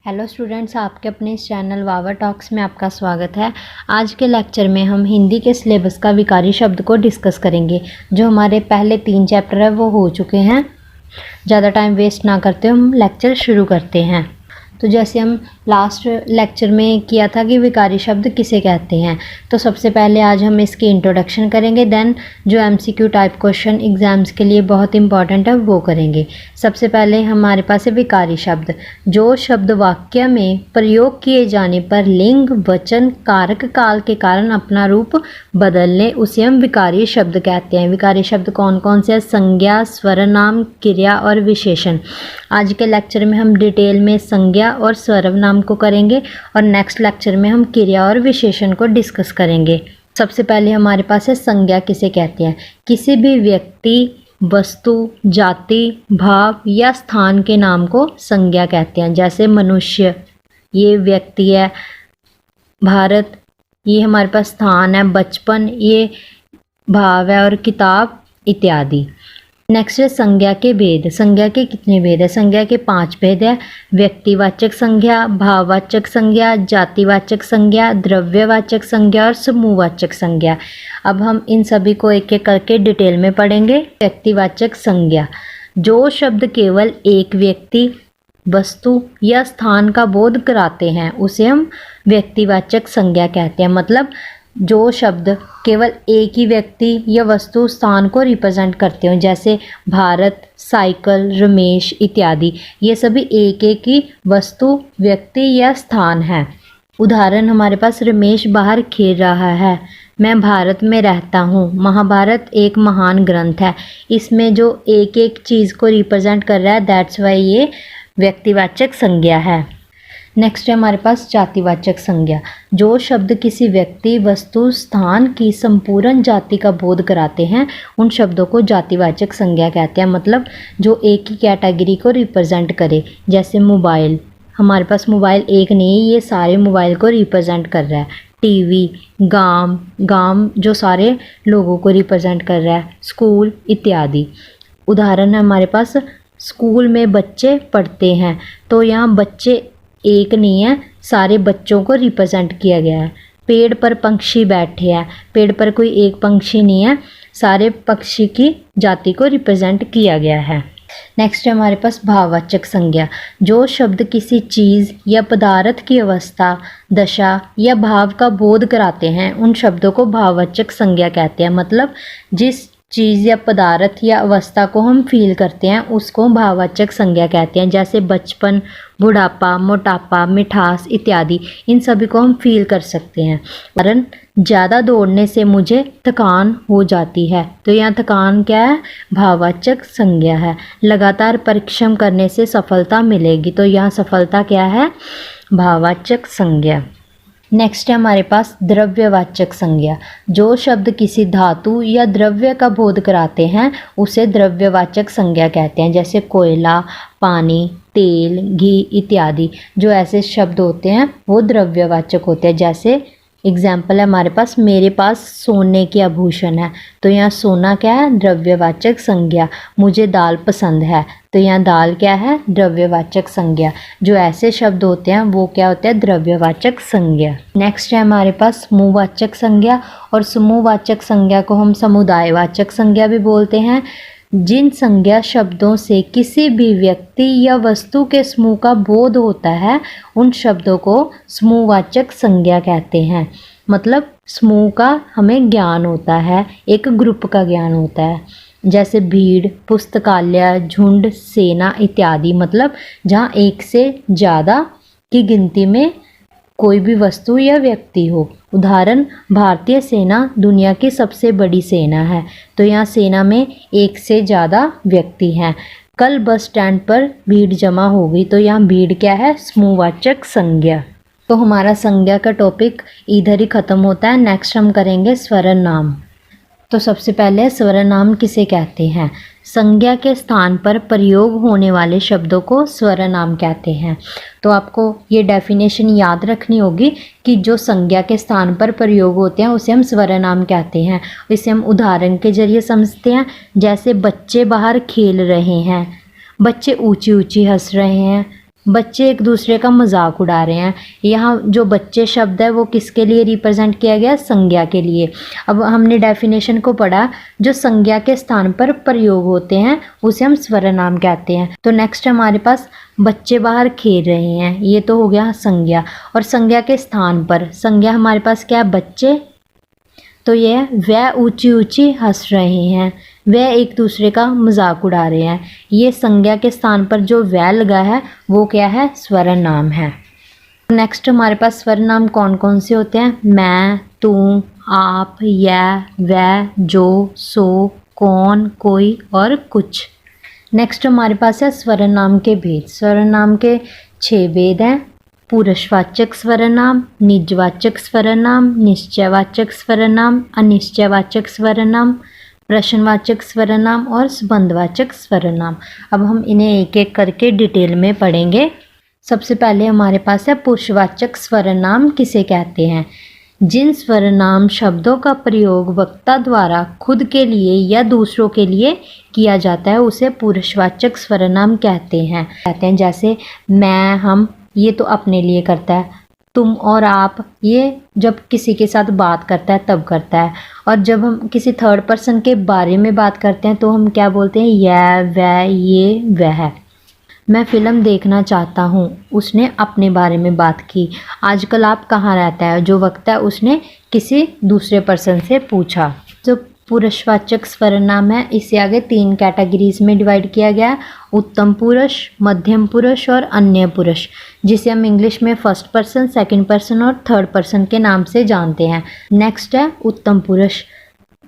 Hello students, आपके अपने इस चैनल वावा टॉक्स में आपका स्वागत है। आज के लेक्चर में हम हिंदी के सिलेबस का विकारी शब्द को डिस्कस करेंगे। जो हमारे पहले 3 चैप्टर है वो हो चुके हैं। ज़्यादा टाइम वेस्ट ना करते हम लेक्चर शुरू करते हैं। तो जैसे हम लास्ट लेक्चर में किया था कि विकारी शब्द किसे कहते हैं, तो सबसे पहले आज हम इसकी इंट्रोडक्शन करेंगे। देन जो MCQ टाइप क्वेश्चन एग्जाम्स के लिए बहुत इंपॉर्टेंट है वो करेंगे। सबसे पहले हमारे पास है विकारी शब्द। जो शब्द वाक्य में प्रयोग किए जाने पर लिंग, वचन, कारक काल के कारण अपना रूप बदल ले उसे हम विकारी शब्द कहते हैं। विकारी शब्द कौन कौन से हैं? संज्ञा, सर्वनाम, क्रिया और विशेषण। आज के लेक्चर में हम डिटेल में संज्ञा और सर्वनाम को करेंगे और नेक्स्ट लेक्चर में हम क्रिया और विशेषण को डिस्कस करेंगे। सबसे पहले हमारे पास है संज्ञा किसे कहते हैं। किसी भी व्यक्ति, वस्तु, जाति, भाव या स्थान के नाम को संज्ञा कहते हैं। जैसे मनुष्य, ये व्यक्ति है। भारत, ये हमारे पास स्थान है। बचपन, ये भाव है। और किताब इत्यादि। नेक्स्ट है संज्ञा के भेद। संज्ञा के कितने भेद है? संज्ञा के 5 भेद है। व्यक्तिवाचक संज्ञा, भाववाचक संज्ञा, जातिवाचक संज्ञा, द्रव्यवाचक संज्ञा और समूहवाचक संज्ञा। अब हम इन सभी को एक एक करके डिटेल में पढ़ेंगे। व्यक्तिवाचक संज्ञा, जो शब्द केवल एक व्यक्ति, वस्तु या स्थान का बोध कराते हैं उसे हम व्यक्तिवाचक संज्ञा कहते हैं। मतलब जो शब्द केवल एक ही व्यक्ति या वस्तु, स्थान को रिप्रेजेंट करते हो, जैसे भारत, साइकिल, रमेश इत्यादि, ये सभी एक एक ही वस्तु, व्यक्ति या स्थान है। उदाहरण हमारे पास, रमेश बाहर खेल रहा है। मैं भारत में रहता हूँ। महाभारत एक महान ग्रंथ है। इसमें जो एक एक चीज़ को रिप्रेजेंट कर रहा है, दैट्स वाई ये व्यक्तिवाचक संज्ञा है। नेक्स्ट है हमारे पास जातिवाचक संज्ञा। जो शब्द किसी व्यक्ति, वस्तु, स्थान की संपूर्ण जाति का बोध कराते हैं उन शब्दों को जातिवाचक संज्ञा कहते हैं। मतलब जो एक ही कैटेगरी को रिप्रेजेंट करे। जैसे मोबाइल, हमारे पास मोबाइल एक नहीं, ये सारे मोबाइल को रिप्रेजेंट कर रहा है। टीवी, गांव जो सारे लोगों को रिप्रेजेंट कर रहा है। स्कूल इत्यादि। उदाहरण है हमारे पास, स्कूल में बच्चे पढ़ते हैं, तो यहाँ बच्चे एक नहीं है, सारे बच्चों को रिप्रेजेंट किया गया है। पेड़ पर पंछी बैठे हैं, पेड़ पर कोई एक पंछी नहीं है, सारे पक्षी की जाति को रिप्रेजेंट किया गया है। नेक्स्ट है हमारे पास भाववाचक संज्ञा। जो शब्द किसी चीज़ या पदार्थ की अवस्था, दशा या भाव का बोध कराते हैं उन शब्दों को भाववाचक संज्ञा कहते हैं। मतलब जिस चीज़ या पदार्थ या अवस्था को हम फील करते हैं उसको भाववाचक संज्ञा कहते हैं। जैसे बचपन, बुढ़ापा, मोटापा, मिठास इत्यादि, इन सभी को हम फील कर सकते हैं। कारण ज़्यादा दौड़ने से मुझे थकान हो जाती है, तो यहाँ थकान क्या है? भाववाचक संज्ञा है। लगातार परिश्रम करने से सफलता मिलेगी, तो यहाँ सफलता क्या है? भाववाचक संज्ञा। नेक्स्ट है हमारे पास द्रव्यवाचक संज्ञा। जो शब्द किसी धातु या द्रव्य का बोध कराते हैं उसे द्रव्यवाचक संज्ञा कहते हैं। जैसे कोयला, पानी, तेल, घी इत्यादि, जो ऐसे शब्द होते हैं वो द्रव्यवाचक होते हैं। जैसे एग्जाम्पल है हमारे पास, मेरे पास सोने के आभूषण है, तो यहाँ सोना क्या है? द्रव्यवाचक संज्ञा। मुझे दाल पसंद है, तो यहाँ दाल क्या है? द्रव्यवाचक संज्ञा। जो ऐसे शब्द होते हैं वो क्या होते हैं? द्रव्यवाचक संज्ञा। नेक्स्ट है हमारे पास समूहवाचक संज्ञा। और समूहवाचक संज्ञा को हम समुदायवाचक संज्ञा भी बोलते हैं। जिन संज्ञा शब्दों से किसी भी व्यक्ति या वस्तु के समूह का बोध होता है उन शब्दों को समूहवाचक संज्ञा कहते हैं। मतलब समूह का हमें ज्ञान होता है, एक ग्रुप का ज्ञान होता है। जैसे भीड़, पुस्तकालय, झुंड, सेना इत्यादि। मतलब जहाँ एक से ज़्यादा की गिनती में कोई भी वस्तु या व्यक्ति हो। उदाहरण, भारतीय सेना दुनिया की सबसे बड़ी सेना है, तो यहाँ सेना में एक से ज़्यादा व्यक्ति हैं। कल बस स्टैंड पर भीड़ जमा हो गई, तो यहाँ भीड़ क्या है? समूहवाचक संज्ञा। तो हमारा संज्ञा का टॉपिक इधर ही ख़त्म होता है। नेक्स्ट हम करेंगे सर्वनाम। तो सबसे पहले सर्वनाम किसे कहते हैं? संज्ञा के स्थान पर प्रयोग होने वाले शब्दों को सर्वनाम कहते हैं। तो आपको ये डेफिनेशन याद रखनी होगी कि जो संज्ञा के स्थान पर प्रयोग होते हैं उसे हम सर्वनाम कहते हैं। इसे हम उदाहरण के जरिए समझते हैं। जैसे बच्चे बाहर खेल रहे हैं, बच्चे ऊंची ऊंची हंस रहे हैं, बच्चे एक दूसरे का मजाक उड़ा रहे हैं। यहाँ जो बच्चे शब्द है वो किसके लिए रिप्रेजेंट किया गया? संज्ञा के लिए। अब हमने डेफिनेशन को पढ़ा, जो संज्ञा के स्थान पर प्रयोग होते हैं उसे हम स्वरनाम कहते हैं। तो नेक्स्ट हमारे पास बच्चे बाहर खेल रहे हैं, ये तो हो गया संज्ञा। और संज्ञा के स्थान पर संज्ञा हमारे पास क्या है? बच्चे। तो ये वह ऊंची ऊंची हंस रहे हैं, वह एक दूसरे का मजाक उड़ा रहे हैं। ये संज्ञा के स्थान पर जो वह लगा है वो क्या है? स्वरनाम है। नेक्स्ट हमारे पास स्वरनाम कौन कौन से होते हैं? मैं, तू, आप, यह, वह, जो, सो, कौन, कोई और कुछ। नेक्स्ट हमारे पास है स्वरनाम के भेद। स्वरनाम के 6 भेद हैं। पुरुषवाचक स्वरनाम, निजवाचक स्वरनाम, निश्चयवाचक स्वरनाम, अनिश्चयवाचक स्वरनाम, प्रश्नवाचक स्वरनाम और संबंधवाचक स्वरनाम। अब हम इन्हें एक एक करके डिटेल में पढ़ेंगे। सबसे पहले हमारे पास है पुरुषवाचक स्वरनाम किसे कहते हैं? जिन स्वरनाम शब्दों का प्रयोग वक्ता द्वारा खुद के लिए या दूसरों के लिए किया जाता है उसे पुरुषवाचक स्वरनाम कहते हैं। जैसे मैं, हम, ये तो अपने लिए करता है। तुम और आप, ये जब किसी के साथ बात करता है तब करता है। और जब हम किसी थर्ड पर्सन के बारे में बात करते हैं तो हम क्या बोलते हैं? यह, वह, ये, वह। मैं फ़िल्म देखना चाहता हूँ, उसने अपने बारे में बात की। आजकल आप कहाँ रहता है? जो वक्ता है उसने किसी दूसरे पर्सन से पूछा। जो पुरुषवाचक स्वरनाम है इसे आगे 3 कैटेगरीज में डिवाइड किया गया है। उत्तम पुरुष, मध्यम पुरुष और अन्य पुरुष, जिसे हम इंग्लिश में फर्स्ट पर्सन, सेकंड पर्सन और थर्ड पर्सन के नाम से जानते हैं। नेक्स्ट है उत्तम पुरुष,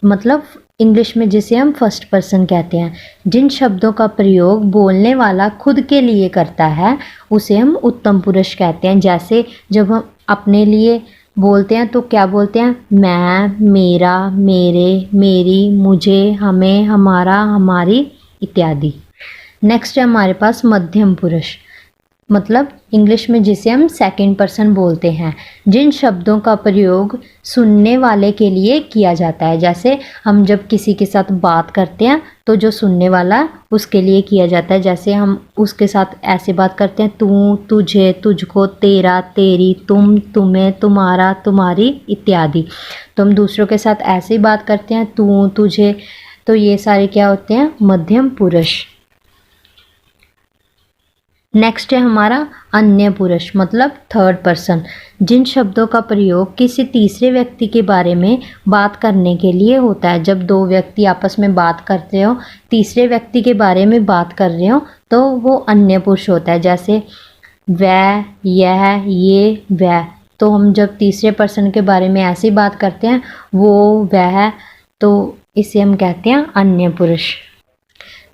मतलब इंग्लिश में जिसे हम फर्स्ट पर्सन कहते हैं। जिन शब्दों का प्रयोग बोलने वाला खुद के लिए करता है उसे हम उत्तम पुरुष कहते हैं। जैसे जब हम अपने लिए बोलते हैं तो क्या बोलते हैं? मैं, मेरा, मेरे, मेरी, मुझे, हमें, हमारा, हमारी इत्यादि। नेक्स्ट है हमारे पास मध्यम पुरुष, मतलब इंग्लिश में जिसे हम सेकंड पर्सन बोलते हैं। जिन शब्दों का प्रयोग सुनने वाले के लिए किया जाता है, जैसे हम जब किसी के साथ बात करते हैं तो जो सुनने वाला उसके लिए किया जाता है। जैसे हम उसके साथ ऐसे बात करते हैं, तू, तुझे, तुझको, तेरा, तेरी, तुम, तुम्हें, तुम्हारा, तुम्हारी इत्यादि। तो हम दूसरों के साथ ऐसे ही बात करते हैं, तू, तुझे। तो ये सारे क्या होते हैं? मध्यम पुरुष। नेक्स्ट है हमारा अन्य पुरुष, मतलब थर्ड पर्सन। जिन शब्दों का प्रयोग किसी तीसरे व्यक्ति के बारे में बात करने के लिए होता है। जब 2 व्यक्ति आपस में बात करते हो, तीसरे व्यक्ति के बारे में बात कर रहे हो तो वो अन्य पुरुष होता है। जैसे वह, यह, ये, वह। तो हम जब तीसरे पर्सन के बारे में ऐसी बात करते हैं, वो, वह, तो इसे हम कहते हैं अन्य पुरुष।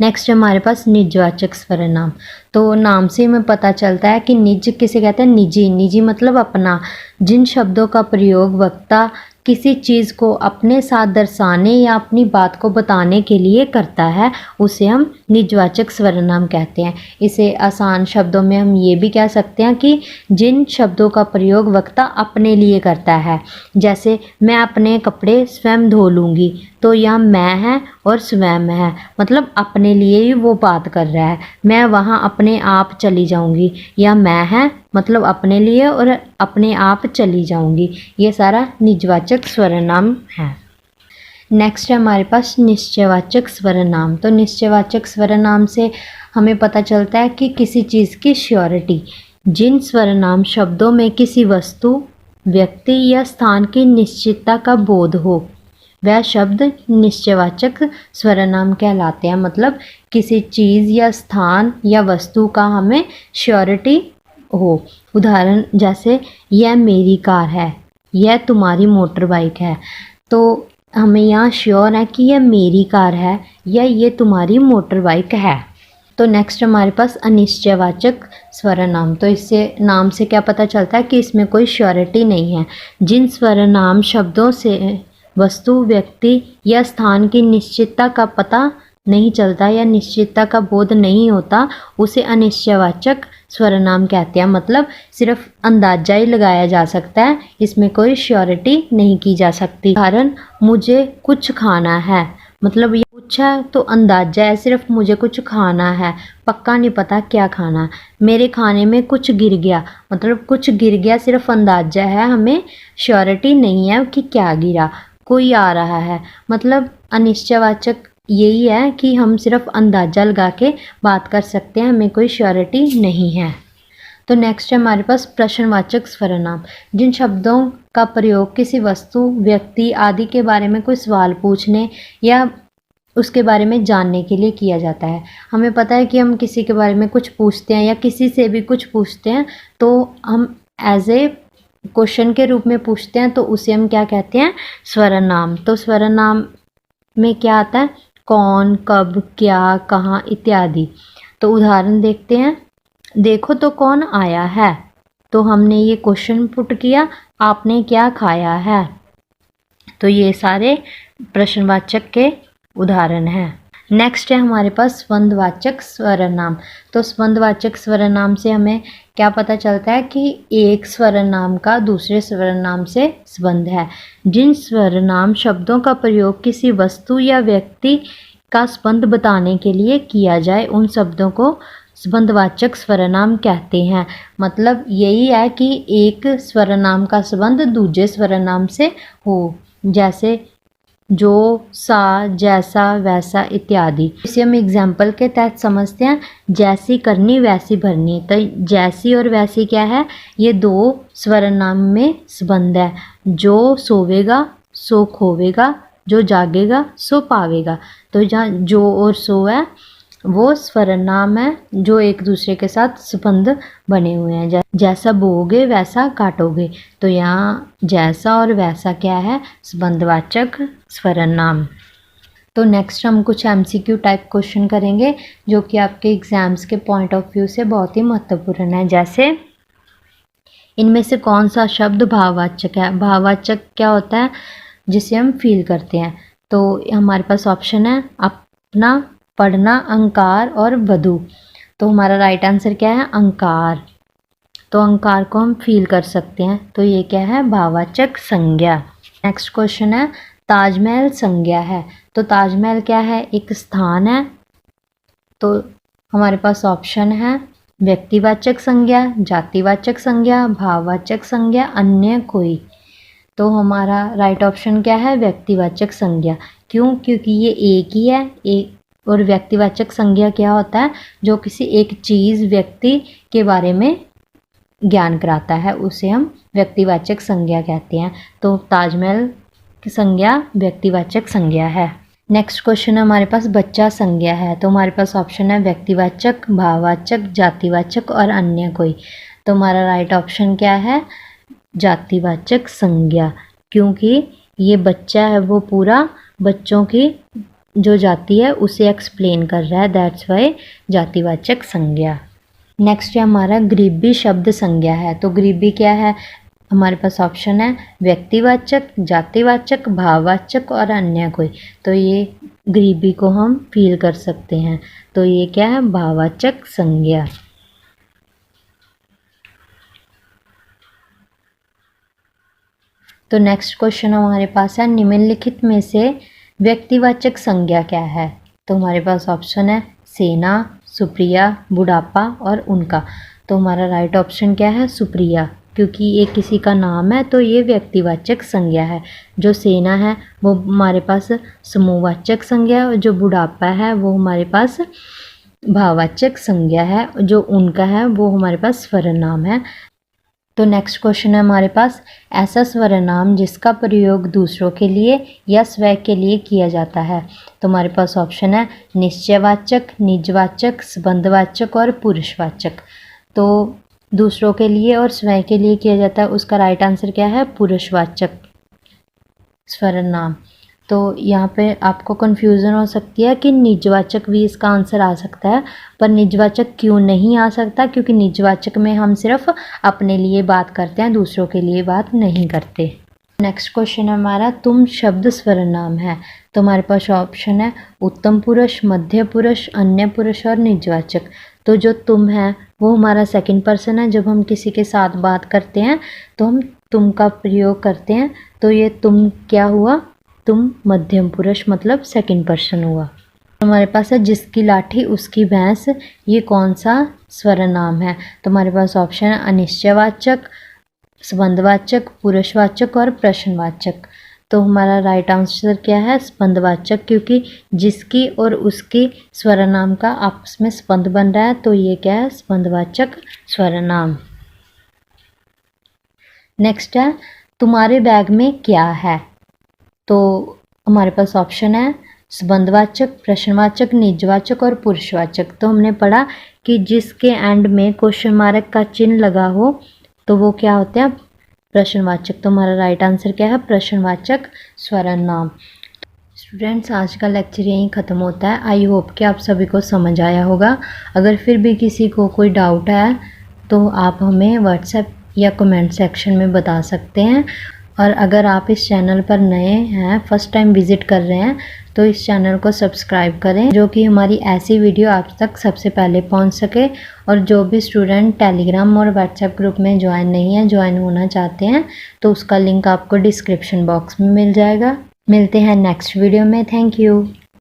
नेक्स्ट हमारे पास निजवाचक स्वरनाम। तो नाम से हमें पता चलता है कि निज किसे कहते हैं? निजी। निजी मतलब अपना। जिन शब्दों का प्रयोग वक्ता किसी चीज़ को अपने साथ दर्शाने या अपनी बात को बताने के लिए करता है उसे हम निजवाचक स्वरनाम कहते हैं। इसे आसान शब्दों में हम ये भी कह सकते हैं कि जिन शब्दों का प्रयोग वक्ता अपने लिए करता है। जैसे मैं अपने कपड़े स्वयं धो लूँगी, तो यह मैं है और स्वयं है, मतलब अपने लिए ही वो बात कर रहा है। मैं वहाँ अपने आप चली जाऊँगी, यह मैं है मतलब अपने लिए और अपने आप चली जाऊँगी। ये सारा निजवाचक स्वरनाम है। नेक्स्ट है हमारे पास निश्चयवाचक स्वरनाम। तो निश्चयवाचक स्वरनाम से हमें पता चलता है कि किसी चीज़ की श्योरिटी। जिन स्वरनाम शब्दों में किसी वस्तु, व्यक्ति या स्थान की निश्चितता का बोध हो वह शब्द निश्चयवाचक स्वरनाम कहलाते हैं। मतलब किसी चीज़ या स्थान या वस्तु का हमें श्योरिटी हो। उदाहरण जैसे यह मेरी कार है, यह तुम्हारी मोटर बाइक है। तो हमें यहाँ श्योर है कि यह मेरी कार है या ये तुम्हारी मोटर बाइक है। तो नेक्स्ट हमारे पास अनिश्चयवाचक स्वरनाम। तो इससे नाम से क्या पता चलता है कि इसमें कोई श्योरिटी नहीं है। जिन स्वरनाम शब्दों से वस्तु, व्यक्ति या स्थान की निश्चितता का पता नहीं चलता या निश्चितता का बोध नहीं होता उसे अनिश्चयवाचक स्वरनाम कहते हैं। मतलब सिर्फ अंदाजा ही लगाया जा सकता है, इसमें कोई श्योरिटी नहीं की जा सकती। उदाहरण मुझे कुछ खाना है, मतलब ये पूछा तो अंदाजा है, सिर्फ मुझे कुछ खाना है, पक्का नहीं पता क्या खाना। मेरे खाने में कुछ गिर गया, मतलब कुछ गिर गया सिर्फ अंदाजा है, हमें श्योरिटी नहीं है कि क्या गिरा। कोई आ रहा है, मतलब अनिश्चयवाचक यही है कि हम सिर्फ अंदाजा लगा के बात कर सकते हैं, हमें कोई श्योरिटी नहीं है। तो नेक्स्ट है हमारे पास प्रश्नवाचक सर्वनाम, जिन शब्दों का प्रयोग किसी वस्तु, व्यक्ति आदि के बारे में कोई सवाल पूछने या उसके बारे में जानने के लिए किया जाता है। हमें पता है कि हम किसी के बारे में कुछ पूछते हैं या किसी से भी कुछ पूछते हैं तो हम एज ए क्वेश्चन के रूप में पूछते हैं, तो उसे हम क्या कहते हैं, सर्वनाम। तो सर्वनाम में क्या आता है, कौन, कब, क्या, कहाँ इत्यादि। तो उदाहरण देखते हैं। देखो तो कौन आया है, तो हमने ये क्वेश्चन पुट किया, आपने क्या खाया है। तो ये सारे प्रश्नवाचक के उदाहरण हैं। नेक्स्ट है हमारे पास संबंधवाचक सर्वनाम। तो संबंधवाचक सर्वनाम से हमें क्या पता चलता है कि एक सर्वनाम का दूसरे सर्वनाम से संबंध है। जिन सर्वनाम शब्दों का प्रयोग किसी वस्तु या व्यक्ति का संबंध बताने के लिए किया जाए, उन शब्दों को संबंधवाचक सर्वनाम कहते हैं। मतलब यही है कि एक सर्वनाम का संबंध दूसरे सर्वनाम से हो, जैसे जो, सा, जैसा, वैसा इत्यादि। इसे हम एग्जाम्पल के तहत समझते हैं। जैसी करनी वैसी भरनी। तो जैसी और वैसी क्या है, ये दो सर्वनाम में संबंध है। जो सोवेगा सो खोवेगा, जो जागेगा सो पावेगा। तो जहाँ जो और सो है वो सर्वनाम है जो एक दूसरे के साथ संबंध बने हुए हैं। जैसा बोओगे वैसा काटोगे। तो यहाँ जैसा और वैसा क्या है, संबंधवाचक सर्वनाम। तो नेक्स्ट हम कुछ MCQ टाइप क्वेश्चन करेंगे जो कि आपके एग्जाम्स के पॉइंट ऑफ व्यू से बहुत ही महत्वपूर्ण है। जैसे इनमें से कौन सा शब्द भाववाचक है। भाववाचक क्या होता है, जिसे हम फील करते हैं। तो हमारे पास ऑप्शन है अपना, पढ़ना, अंकार और वधु। तो हमारा राइट आंसर क्या है, अंकार। तो अंकार को हम फील कर सकते हैं, तो ये क्या है, भाववाचक संज्ञा। नेक्स्ट क्वेश्चन है ताजमहल संज्ञा है। तो ताजमहल क्या है, एक स्थान है। तो हमारे पास ऑप्शन है व्यक्तिवाचक संज्ञा, जातिवाचक संज्ञा, भाववाचक संज्ञा, अन्य कोई। तो हमारा राइट ऑप्शन क्या है, व्यक्तिवाचक संज्ञा। क्यों, क्योंकि ये एक ही है। एक और व्यक्तिवाचक संज्ञा क्या होता है, जो किसी एक चीज़, व्यक्ति के बारे में ज्ञान कराता है, उसे हम व्यक्तिवाचक संज्ञा कहते हैं। तो ताजमहल की संज्ञा व्यक्तिवाचक संज्ञा है। नेक्स्ट क्वेश्चन हमारे पास बच्चा संज्ञा है। तो हमारे पास ऑप्शन है व्यक्तिवाचक, भाववाचक, जातिवाचक और अन्य कोई। तो हमारा राइट ऑप्शन क्या है, जातिवाचक संज्ञा। क्योंकि ये बच्चा है वो पूरा बच्चों की जो जाति है उसे एक्सप्लेन कर रहा है, दैट्स वाई जातिवाचक संज्ञा। नेक्स्ट है हमारा गरीबी शब्द संज्ञा है। तो गरीबी क्या है, हमारे पास ऑप्शन है व्यक्तिवाचक, जातिवाचक, भाववाचक और अन्य कोई। तो ये गरीबी को हम फील कर सकते हैं, तो ये क्या है, भाववाचक संज्ञा। तो नेक्स्ट क्वेश्चन हमारे पास है निम्नलिखित में से व्यक्तिवाचक संज्ञा क्या है। तो हमारे पास ऑप्शन है सेना, सुप्रिया, बुढ़ापा और उनका। तो हमारा राइट ऑप्शन क्या है, सुप्रिया। क्योंकि ये किसी का नाम है तो ये व्यक्तिवाचक संज्ञा है। जो सेना है वो हमारे पास समूहवाचक संज्ञा है, और जो बुढ़ापा है वो हमारे पास भाववाचक संज्ञा है, जो उनका है वो हमारे पास सर्वनाम है। तो नेक्स्ट क्वेश्चन है हमारे पास ऐसा सर्वनाम जिसका प्रयोग दूसरों के लिए या स्वयं के लिए किया जाता है। तो हमारे पास ऑप्शन है निश्चयवाचक, निजवाचक, संबंधवाचक और पुरुषवाचक। तो दूसरों के लिए और स्वयं के लिए किया जाता है, उसका राइट आंसर क्या है, पुरुषवाचक सर्वनाम। तो यहाँ पे आपको कन्फ्यूज़न हो सकती है कि निजवाचक भी इसका आंसर आ सकता है, पर निजवाचक क्यों नहीं आ सकता, क्योंकि निजवाचक में हम सिर्फ अपने लिए बात करते हैं, दूसरों के लिए बात नहीं करते। नेक्स्ट क्वेश्चन हमारा तुम शब्द सर्वनाम है। तो हमारे पास ऑप्शन है उत्तम पुरुष, मध्य पुरुष, अन्य पुरुष और निजवाचक। तो जो तुम है वो हमारा सेकंड पर्सन है। जब हम किसी के साथ बात करते हैं तो हम तुम का प्रयोग करते हैं, तो ये तुम क्या हुआ, तुम मध्यम पुरुष मतलब सेकंड पर्सन हुआ। हमारे पास है जिसकी लाठी उसकी भैंस, ये कौन सा सर्वनाम है? तो हमारे पास ऑप्शन है अनिश्चयवाचक, संबंधवाचक, पुरुषवाचक और प्रश्नवाचक। तो हमारा राइट आंसर क्या है? संबंधवाचक, क्योंकि जिसकी और उसकी सर्वनाम का आपस में संबंध बन रहा है, तो ये क्या है? संबंधवाचक सर्वनाम। नेक्स्ट है तुम्हारे बैग में क्या है? तो हमारे पास ऑप्शन है संबंधवाचक, प्रश्नवाचक, निजवाचक और पुरुषवाचक। तो हमने पढ़ा कि जिसके एंड में क्वेश्चन मार्क का चिन्ह लगा हो तो वो क्या होते हैं? प्रश्नवाचक। तो हमारा राइट आंसर क्या है? प्रश्नवाचक सर्वनाम। स्टूडेंट्स, आज का लेक्चर यहीं ख़त्म होता है। आई होप कि आप सभी को समझ आया होगा। अगर फिर भी किसी को कोई डाउट है तो आप हमें व्हाट्सएप या कमेंट सेक्शन में बता सकते हैं। और अगर आप इस चैनल पर नए हैं, फर्स्ट टाइम विज़िट कर रहे हैं, तो इस चैनल को सब्सक्राइब करें, जो कि हमारी ऐसी वीडियो आप तक सबसे पहले पहुंच सके। और जो भी स्टूडेंट टेलीग्राम और व्हाट्सएप ग्रुप में ज्वाइन नहीं है, ज्वाइन होना चाहते हैं, तो उसका लिंक आपको डिस्क्रिप्शन बॉक्स में मिल जाएगा। मिलते हैं नेक्स्ट वीडियो में। Thank you.